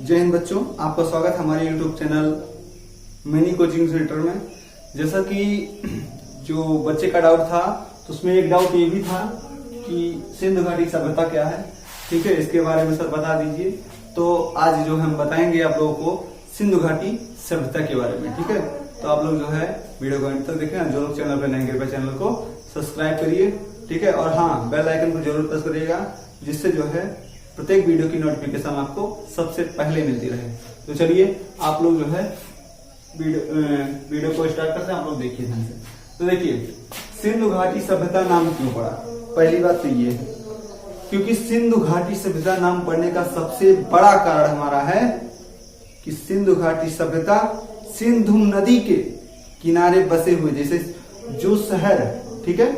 जय हिंद बच्चों, आपका स्वागत है हमारे YouTube channel mini coaching centre में। जैसा कि जो बच्चे का डाउट था तो उसमें एक डाउट ये भी था कि सिंधु घाटी सभ्यता क्या है। ठीक है, इसके बारे में सर बता दीजिए। तो आज जो हम बताएंगे आप लोगों को सिंधु घाटी सभ्यता के बारे में। ठीक है, तो आप लोग जो है वीडियो को अंत तक देखें। जो लोग चैनल पर नए हैं चैनल को सब्सक्राइब करिए। ठीक है, और हाँ, बेल आइकन को जरूर प्रेस करिएगा, जिससे जो है प्रत्येक वीडियो की नोटिफिकेशन आपको सबसे पहले मिलती रहे। तो चलिए आप लोग जो है वीडियो को स्टार्ट करते हैं। आप लोग देखिए ध्यान से। तो देखिए, सिंधु घाटी सभ्यता नाम क्यों पड़ा? पहली बात तो ये है क्योंकि सिंधु घाटी सभ्यता नाम पड़ने का सबसे बड़ा कारण हमारा है कि सिंधु घाटी सभ्यता सिंधु नदी के किनारे बसे हुए, जैसे जो शहर, ठीक है,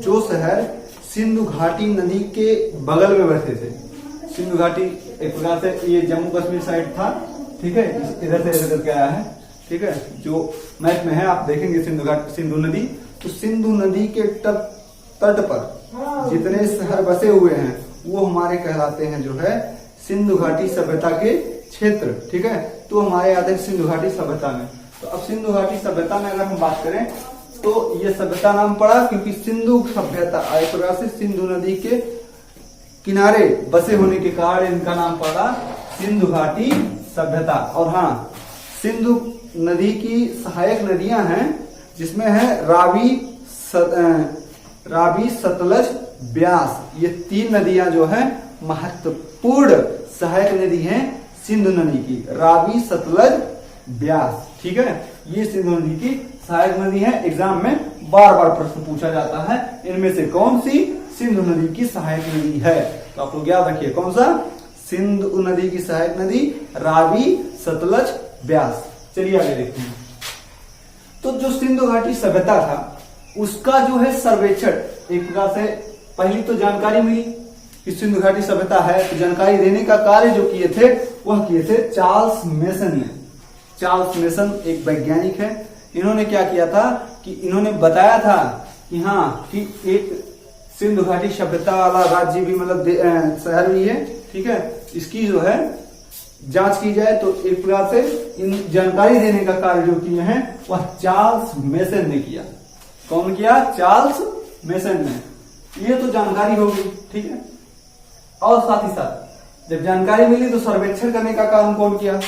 जो शहर सिंधु घाटी नदी के बगल में बसे थे। सिंधु घाटी एक प्रकार से ये जम्मू कश्मीर साइड था। ठीक है, इधर से इधर करके आया है। ठीक है, जो मैप में है आप देखेंगे सिंधु नदी, तो सिंधु नदी के तट पर जितने शहर बसे हुए हैं वो हमारे कहलाते हैं जो है सिंधु घाटी सभ्यता के क्षेत्र। ठीक है, तो हमारे आते हैं सिंधु घाटी सभ्यता में। तो अब सिंधु घाटी सभ्यता में अगर हम बात करें तो ये सभ्यता नाम पड़ा क्योंकि सिंधु सभ्यता एक प्रकार से सिंधु नदी के किनारे बसे होने के कारण इनका नाम पड़ा सिंधु घाटी सभ्यता। और हाँ, सिंधु नदी की सहायक नदियां हैं जिसमें है रावी, सतलज, ब्यास। ये तीन नदियां जो है महत्वपूर्ण सहायक नदी हैं सिंधु नदी की, रावी, सतलज, ब्यास। ठीक है, ये सिंधु नदी की सहायक नदी है। एग्जाम में बार बार प्रश्न पूछा जाता है, इनमें से कौन सी सिंधु नदी की सहायक नदी है? तो आप लोग याद रखिए, कौन सा? सिंधु नदी की सहायक नदी रावी, सतलज, ब्यास। चलिए आगे देखते हैं। तो जो सिंधु घाटी सभ्यता था उसका जो है सर्वेक्षण, एक प्रकार से पहली तो जानकारी मिली कि सिंधु घाटी सभ्यता है, तो जानकारी देने का कार्य जो किए थे वह किए थे चार्ल्स मेसन ने। चार्ल्स मेसन एक वैज्ञानिक है। इन्होंने क्या किया था कि इन्होंने बताया था कि हाँ, कि एक सिंधु घाटी सभ्यता वाला राज्य भी, मतलब शहर भी है। ठीक है, इसकी जो है जांच की जाए तो एक प्रकार से इन जानकारी देने का कार्य जो किए हैं वह चार्ल्स मेसन ने किया। कौन किया? चार्ल्स मेसन ने। ये तो जानकारी होगी। ठीक है, और साथ ही साथ जब जानकारी मिली तो सर्वेक्षण करने का काम कौन किया?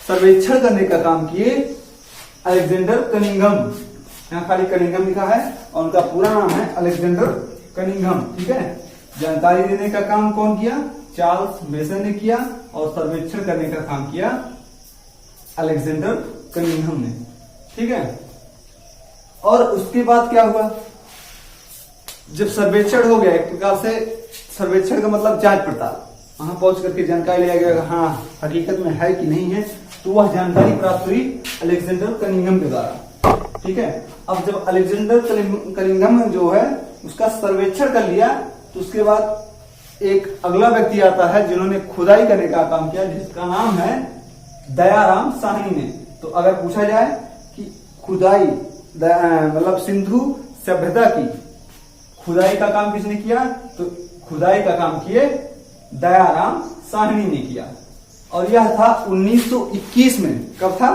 सर्वेक्षण करने का काम किए अलेक्जेंडर कनिंघम। यहाँ खाली कनिंघम लिखा है और उनका पूरा नाम है अलेक्जेंडर कनिंघम। ठीक है, जानकारी देने का काम कौन किया? चार्ल्स मेसन ने किया, और सर्वेक्षण करने का काम किया अलेक्जेंडर कनिंघम ने। ठीक है, और उसके बाद क्या हुआ? जब सर्वेक्षण हो गया, एक प्रकार से सर्वेक्षण का मतलब जांच पड़ताल, वहां पहुंच करके जानकारी लिया गया हाँ हकीकत में है कि नहीं है, तो वह जानकारी प्राप्त हुई अलेक्जेंडर कनिंघम के द्वारा। ठीक है, अब जब अलेक्जेंडर कनिंघम जो है उसका सर्वेक्षण कर लिया तो उसके बाद एक अगला व्यक्ति आता है जिन्होंने खुदाई करने का काम किया, जिसका नाम है दयाराम साहनी ने। तो अगर पूछा जाए कि खुदाई मतलब सिंधु सभ्यता की खुदाई का काम किसने किया, तो खुदाई का काम किए दयाराम साहनी ने किया। और यह था 1921 में। कब था?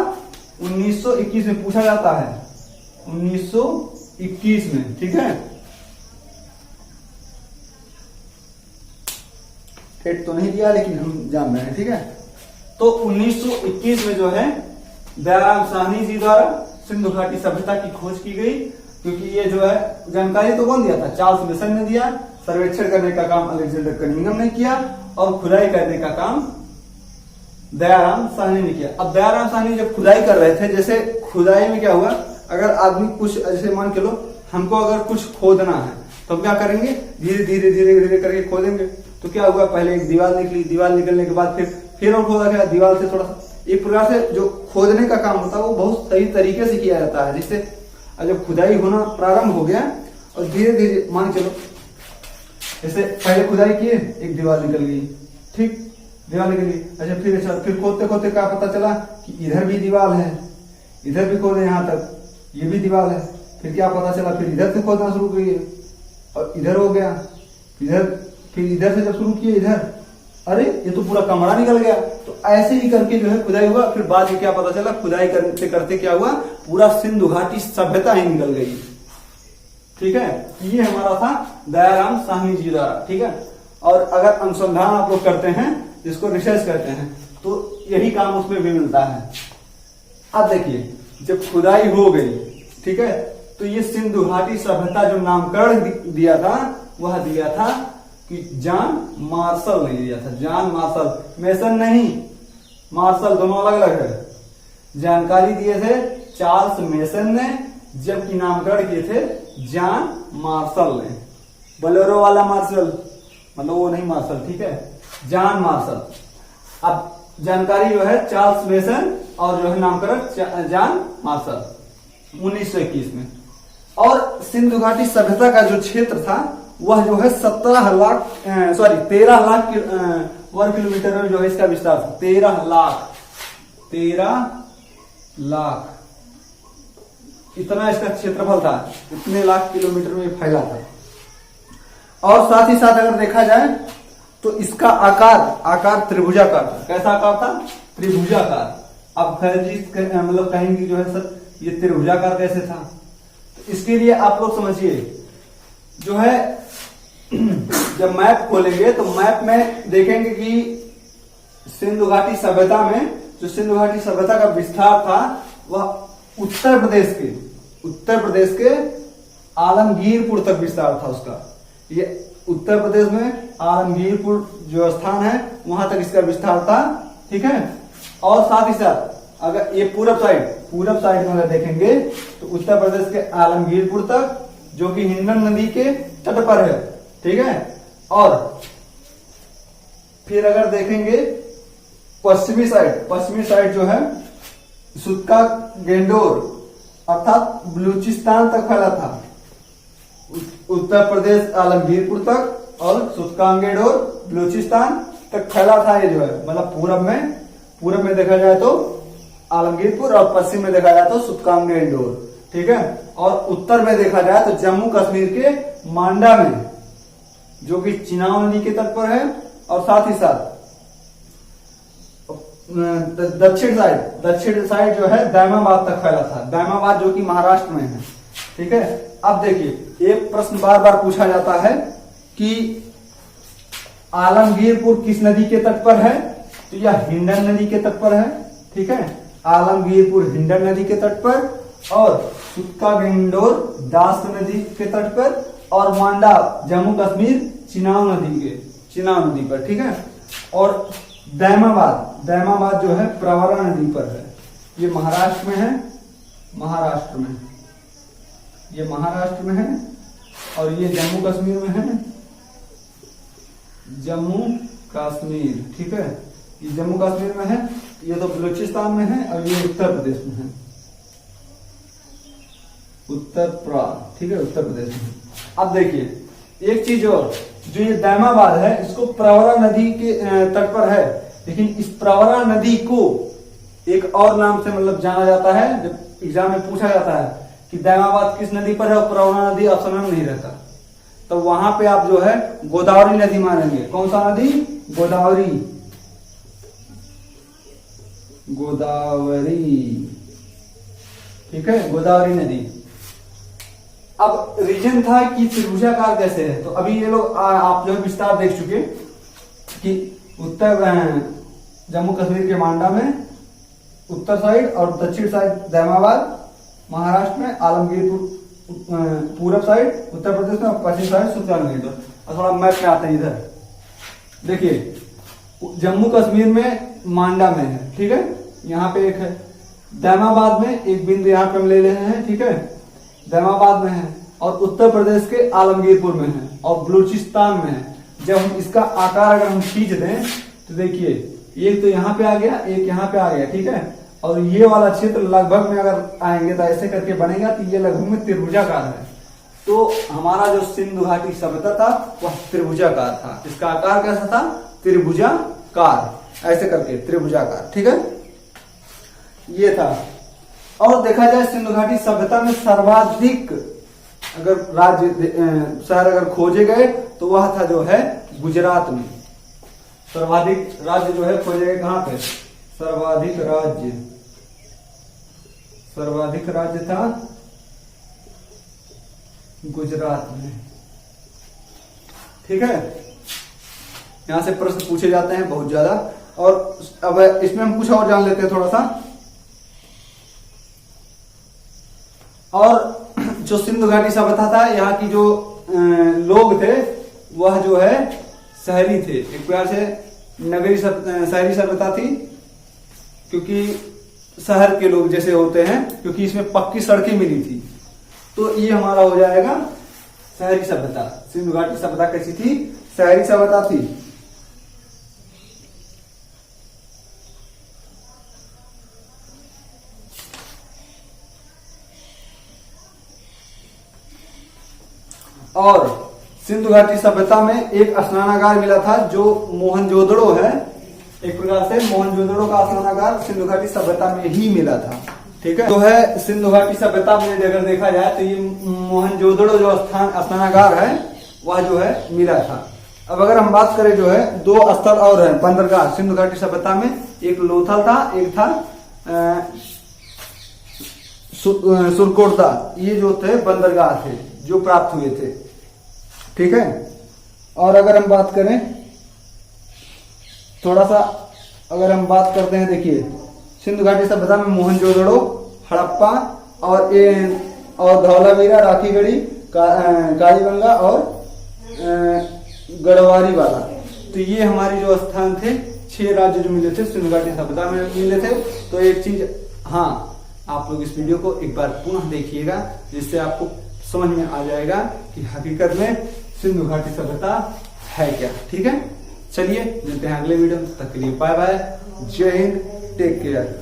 1921 में पूछा जाता है, 1921 में। ठीक है, डेट तो नहीं दिया लेकिन हम जान रहे हैं। ठीक है, तो 1921 में जो है दयाराम साहनी जी द्वारा सिंधु घाटी सभ्यता की खोज की गई। क्योंकि ये जो है जानकारी तो कौन दिया था? चार्ल्स मेसन ने दिया। सर्वेक्षण करने का काम अलेक्जेंडर कनिंघम ने किया और खुदाई करने का काम दयाराम साहनी ने किया। अब दयाराम साहनी जब खुदाई कर रहे थे, जैसे खुदाई में क्या हुआ, अगर आदमी कुछ, जैसे मान के लो हमको अगर कुछ खोदना है तो हम क्या करेंगे? धीरे धीरे धीरे धीरे करके खोदेंगे। तो क्या हुआ? पहले एक दीवार निकली, दीवार निकलने के बाद फिर और खोदा गया, दीवार से थोड़ा सा। एक प्रकार से जो खोदने का काम होता है वो बहुत सही तरीके से किया जाता है, जिससे जब खुदाई होना प्रारंभ हो गया और धीरे धीरे मान चलो, जैसे पहले खुदाई किए, एक दीवार निकल गई। ठीक, दीवार निकल गई। अच्छा, फिर खोदते खोदते क्या पता चला कि इधर भी दीवार है, इधर भी खोदे, यहाँ तक ये भी दीवार है। फिर क्या पता चला, फिर इधर से खोदना शुरू किए और इधर हो गया, फिर इधर से जब शुरू किए इधर, अरे ये तो पूरा कमरा निकल गया। तो ऐसे ही करके जो है खुदाई हुआ। फिर बाद में क्या पता चला, खुदाई करते करते क्या हुआ, पूरा सिंधु घाटी सभ्यता ही निकल गई। ठीक है, ये हमारा था दयाराम साहनी जी द्वारा। ठीक है, और अगर अनुसंधान आप लोग करते हैं, जिसको रिसर्च करते हैं, तो यही काम उसमें भी मिलता है। अब देखिए, जब खुदाई हो गई, ठीक है, तो ये सिंधु घाटी सभ्यता जो नामकरण दिया था, वह दिया था कि जॉन मार्शल ने दिया था। जॉन मार्शल, मेसन नहीं, मार्शल, दोनों अलग अलग है। जानकारी दिए थे चार्ल्स मेसन ने, जबकि नामकरण किए थे जॉन मार्शल ने। बोलेरो वाला मार्शल, मतलब वो नहीं मार्शल, ठीक है, जॉन मार्शल। अब जानकारी जो है चार्ल्स मेसन और जो है नामकरण जॉन मार्शल 1921 में। और सिंधु घाटी सभ्यता का जो क्षेत्र था वह जो है 13 लाख वर्ग किलोमीटर में जो है इसका विस्तार था। 13 लाख इतना इसका क्षेत्रफल था, इतने लाख किलोमीटर में फैला था। और साथ ही साथ अगर देखा जाए तो इसका आकार त्रिभुजाकार था। कैसा आकार था? त्रिभुजाकार। अब खैर जी मतलब कहेंगे जो है सर ये त्रिभुजाकार कैसे था, तो इसके लिए आप लोग समझिए, जो है जब मैप खोलेंगे तो मैप में देखेंगे कि सिंधु घाटी सभ्यता में, जो सिंधु घाटी सभ्यता का विस्तार था वह उत्तर प्रदेश के आलमगीरपुर तक विस्तार था उसका। ये उत्तर प्रदेश में आलमगीरपुर जो स्थान है वहां तक इसका विस्तार था। ठीक है, और साथ ही साथ अगर ये पूरब साइड में अगर देखेंगे तो उत्तर प्रदेश के आलमगीरपुर तक, जो कि हिंडन नदी के तट पर है। ठीक है, और फिर अगर देखेंगे पश्चिमी साइड जो है सुत्का गेंडोर अर्थात बलूचिस्तान तक फैला था। उत्तर प्रदेश आलमगीरपुर तक और सुत्कांगेडोर बलूचिस्तान तक फैला था। ये जो है मतलब पूरब में देखा जाए तो आलमगीरपुर और पश्चिम में देखा जाए तो सुत्कांगेडोर। ठीक है, और उत्तर में देखा जाए तो जम्मू कश्मीर के मांडा में, जो कि चिनाब नदी के तट पर है, और साथ ही साथ दक्षिण साइड जो है दैमाबाद तक फैला था। दैमाबाद जो कि महाराष्ट्र में है। ठीक है, अब देखिए एक प्रश्न बार बार पूछा जाता है कि आलमगीरपुर किस नदी के तट पर है, तो यह हिंडन नदी के तट पर है। ठीक है, आलमगीरपुर हिंडन नदी के तट पर, और सुत्का गेंडोर दास नदी के तट पर, और मांडा जम्मू कश्मीर चिनाब नदी पर। ठीक है, और दैमाबाद जो है प्रवरा नदी पर है। ये महाराष्ट्र में है, ये महाराष्ट्र में है, और ये जम्मू कश्मीर में है, जम्मू कश्मीर। ठीक है, ये जम्मू कश्मीर में है, ये तो बलूचिस्तान में है, और ये उत्तर प्रदेश में है, ठीक है, उत्तर प्रदेश में। अब देखिए एक चीज और, जो ये दैमाबाद है इसको प्रवरा नदी के तट पर है, लेकिन इस प्रवरा नदी को एक और नाम से मतलब जाना जाता है। जब एग्जाम में पूछा जाता है कि दैमाबाद किस नदी पर है और प्रवरा नदी ऑप्शन में नहीं रहता, तो वहां पे आप जो है गोदावरी नदी मानेंगे। कौन सा नदी? गोदावरी। ठीक है, गोदावरी नदी। अब रीजन था कि त्रिभुजाकार कैसे है, तो अभी ये लोग आप जो है विस्तार देख चुके कि उत्तर जम्मू कश्मीर के मांडा में उत्तर साइड, और दक्षिण साइड दैमाबाद महाराष्ट्र में, आलमगीरपुर पूरब साइड उत्तर प्रदेश में, और पश्चिम साइड सुल्तानगंज। और थोड़ा मैप में आते हैं इधर, देखिए जम्मू कश्मीर में मांडा में है। ठीक है, यहाँ पे एक है, दैमाबाद में एक बिंदु यहाँ पे हम ले रहे हैं। ठीक है, दैमाबाद में है, और उत्तर प्रदेश के आलमगीरपुर में है, और बलूचिस्तान में है। जब हम इसका आकार अगर हम खींच दें तो देखिए एक तो यहाँ पे आ गया, एक यहाँ पे आ गया। ठीक है, और ये वाला क्षेत्र लगभग में अगर आएंगे तो ऐसे करके बनेगा, तो ये लगभग में त्रिभुजाकार है। तो हमारा जो सिंधु घाटी सभ्यता था वह त्रिभुजाकार था। इसका आकार कैसा था? त्रिभुजाकार, ऐसे करके त्रिभुजाकार। ठीक है, ये था। और देखा जाए सिंधु घाटी सभ्यता में सर्वाधिक अगर राज्य शहर अगर खोजे गए तो वह था जो है गुजरात में। सर्वाधिक राज्य जो है खोजेगा कहां पे, सर्वाधिक राज्य था गुजरात में। ठीक है, यहां से प्रश्न पूछे जाते हैं बहुत ज्यादा। और अब इसमें हम कुछ और जान लेते हैं थोड़ा सा। और जो सिंधु घाटी सभ्यता था, यहाँ की जो लोग थे वह जो है शहरी थे, एक प्रकार से शहरी सभ्यता थी, क्योंकि शहर के लोग जैसे होते हैं, क्योंकि इसमें पक्की सड़कें मिली थी। तो ये हमारा हो जाएगा शहरी सभ्यता। सिंधु घाटी सभ्यता कैसी थी, शहरी सभ्यता थी। और सिंधु घाटी सभ्यता में एक स्नानागार मिला था जो मोहनजोदड़ो है, एक प्रकार से मोहनजोदड़ो का स्नानागार सिंधु घाटी सभ्यता में ही मिला था। ठीक है, तो है सिंधु घाटी सभ्यता में अगर देखा जाए तो ये मोहनजोदड़ो जो स्नानागार है वह जो है मिला था। अब अगर हम बात करें जो है दो स्थल और है बंदरगाह सिंधु घाटी सभ्यता में, एक लोथल था, एक था सुरकोटदा। ये जो थे बंदरगाह थे जो प्राप्त हुए थे। ठीक है, और अगर हम बात करें थोड़ा सा, अगर हम बात करते हैं, देखिए सिंधु घाटी सभ्यता में मोहनजोदड़ो, हड़प्पा और धौलावीरा, राखीगढ़ी, कालीबंगा और गढ़वारी वाला। तो ये हमारी जो स्थान थे 6 राज्य जो मिले थे सिंधु घाटी सभ्यता में मिले थे। तो एक चीज, हाँ, आप लोग इस वीडियो को एक बार पुनः देखिएगा, जिससे आपको समझ में आ जाएगा कि हकीकत में सिंधु घाटी सभ्यता है क्या। ठीक है, चलिए मिलते हैं अगले वीडियो में, तब तक के लिए बाय बाय, जय हिंद, टेक केयर।